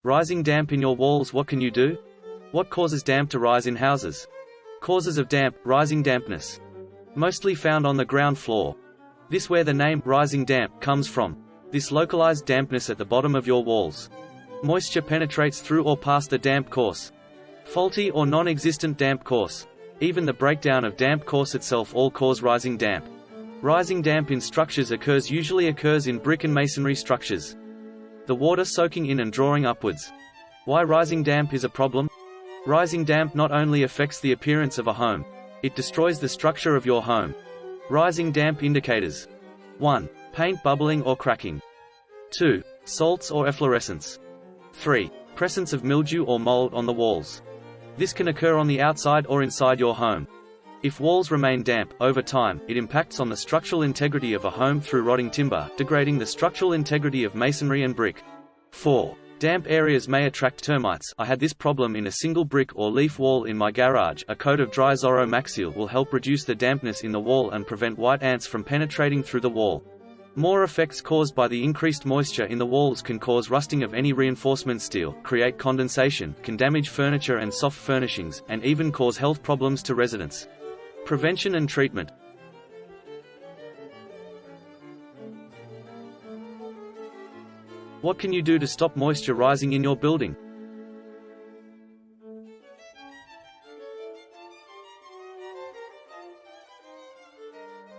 Rising damp in your walls. What can you do? What causes damp to rise in houses? Causes of damp: rising dampness. Mostly found on the ground floor. This where the name rising damp comes from. This localized dampness at the bottom of your walls. Moisture penetrates through or past the damp course. Faulty or non-existent damp course. Even the breakdown of damp course itself all cause rising damp. Rising damp in structures usually occurs in brick and masonry structures. The water soaking in and drawing upwards. Why rising damp is a problem? Rising damp not only affects the appearance of a home, it destroys the structure of your home. Rising damp indicators. 1. Paint bubbling or cracking. 2. Salts or efflorescence. 3. Presence of mildew or mold on the walls. This can occur on the outside or inside your home. If walls remain damp, over time, it impacts on the structural integrity of a home through rotting timber, degrading the structural integrity of masonry and brick. 4. Damp areas may attract termites. I had this problem in a single brick or leaf wall in my garage. A coat of Drizoro Maxseal will help reduce the dampness in the wall and prevent white ants from penetrating through the wall. More effects caused by the increased moisture in the walls can cause rusting of any reinforcement steel, create condensation, can damage furniture and soft furnishings, and even cause health problems to residents. Prevention and treatment. What can you do to stop moisture rising in your building?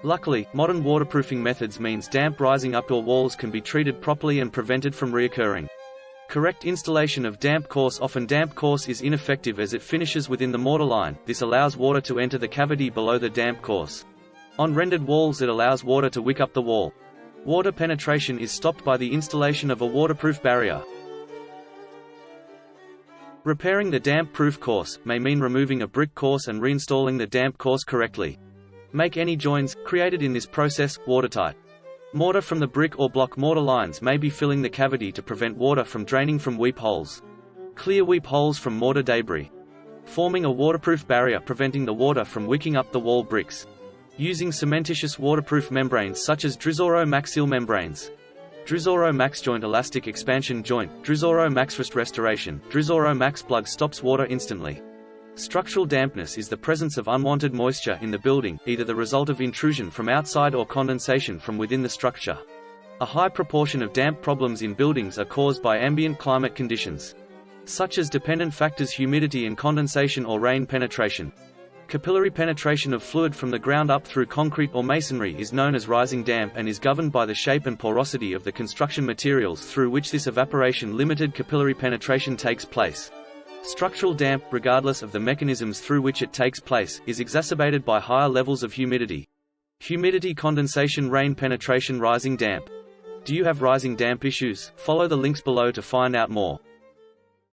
Luckily, modern waterproofing methods means damp rising up your walls can be treated properly and prevented from reoccurring. Correct installation of damp course. Often damp course is ineffective as it finishes within the mortar line. This allows water to enter the cavity below the damp course. On rendered walls it allows water to wick up the wall. Water penetration is stopped by the installation of a waterproof barrier. Repairing the damp-proof course may mean removing a brick course and reinstalling the damp course correctly. Make any joins created in this process watertight. Mortar from the brick or block mortar lines may be filling the cavity to prevent water from draining from weep holes. Clear weep holes from mortar debris. Forming a waterproof barrier preventing the water from wicking up the wall bricks. Using cementitious waterproof membranes such as Drizoro Maxseal Membranes. Drizoro Max Joint Elastic Expansion Joint, Drizoro Max Rest Restoration, Drizoro Max Plug stops water instantly. Structural dampness is the presence of unwanted moisture in the building, either the result of intrusion from outside or condensation from within the structure. A high proportion of damp problems in buildings are caused by ambient climate conditions, such as dependent factors humidity and condensation or rain penetration. Capillary penetration of fluid from the ground up through concrete or masonry is known as rising damp and is governed by the shape and porosity of the construction materials through which this evaporation-limited capillary penetration takes place. Structural damp, regardless of the mechanisms through which it takes place, is exacerbated by higher levels of humidity. Humidity, condensation, rain penetration, rising damp. Do you have rising damp issues? Follow the links below to find out more.